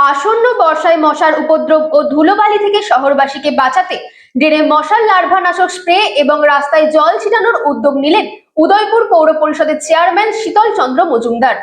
আসন্ন বর্ষায় মশার উপদ্রব ও ধুলোবালি থেকে শহরবাসীকে বাঁচাতে ড্রেনে মশার লার্ভানাশক স্প্রে এবং রাস্তায় জল ছিটানোর উদ্যোগ নিলেন উদয়পুর পৌর পরিষদের চেয়ারম্যান শীতল চন্দ্র মজুমদার।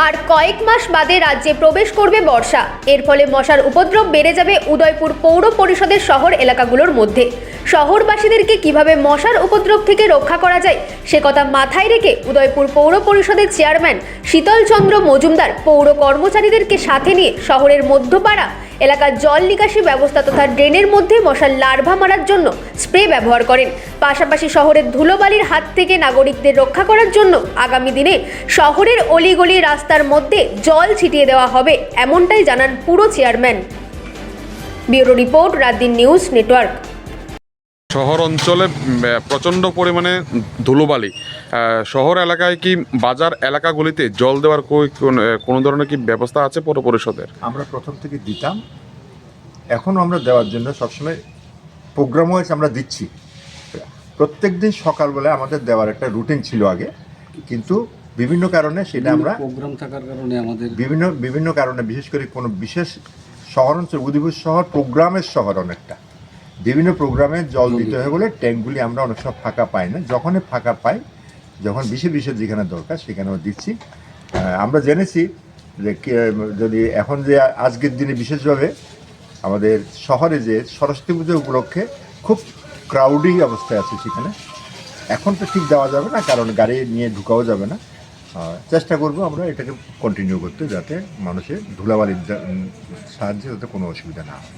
আর কয়েক মাস বাদে রাজ্যে প্রবেশ করবে বর্ষা। এর ফলে মশার উপদ্রব বেড়ে যাবে উদয়পুর পৌর পরিষদের শহর এলাকাগুলোর মধ্যে। শহরবাসীদেরকে কিভাবে মশার উপদ্রব থেকে রক্ষা করা যায় সে কথা মাথায় রেখে উদয়পুর পৌর পরিষদের চেয়ারম্যান শীতল চন্দ্র মজুমদার পৌর কর্মচারীদেরকে সাথে নিয়ে শহরের মধ্যপাড়া এলাকার জল নিকাশি ব্যবস্থা তথা ড্রেনের মধ্যে মশার লার্ভা মারার জন্য স্প্রে ব্যবহার করেন। পাশাপাশি শহরের ধুলোবালির হাত থেকে নাগরিকদের রক্ষা করার জন্য আগামী দিনে শহরের অলিগলি রাস্তার মধ্যে জল ছিটিয়ে দেওয়া হবে, এমনটাই জানান পুরো chairman. Bureau report, রাতদিন news network. শহর অঞ্চলে প্রচণ্ড পরিমাণে ধুলোবালি, শহর এলাকায় কি বাজার এলাকাগুলিতে জল দেওয়ার কোনো ধরনের কি ব্যবস্থা আছে পৌর পরিষদের? আমরা প্রথম থেকে দিতাম, এখনও আমরা দেওয়ার জন্য সবসময় প্রোগ্রাম ওয়াইজ আমরা দিচ্ছি। প্রত্যেক দিন সকালবেলায় আমাদের দেওয়ার একটা রুটিন ছিল আগে, কিন্তু বিভিন্ন কারণে সেটা আমরা প্রোগ্রাম থাকার কারণে আমাদের বিভিন্ন কারণে, বিশেষ করে কোনো বিশেষ শহর অঞ্চল উদয়পুর শহর প্রোগ্রামের শহর, অনেকটা বিভিন্ন প্রোগ্রামে জল দিতে হয় বলে ট্যাঙ্কগুলি আমরা অনেক সময় ফাঁকা পাই না। যখনই ফাঁকা পাই, যখন বিশেষ যেখানে দরকার সেখানেও দিচ্ছি। আমরা জেনেছি যে যদি এখন যে আজকের দিনে বিশেষভাবে আমাদের শহরে যে সরস্বতী পুজো উপলক্ষে খুব ক্রাউডিং অবস্থায় আছে, সেখানে এখন তো ঠিক দেওয়া যাবে না, কারণ গাড়ি নিয়ে ঢুকাও যাবে না। চেষ্টা করব আমরা এটাকে কন্টিনিউ করতে, যাতে মানুষের ধুলাবালির সাহায্যে যাতে কোনো অসুবিধা না হয়।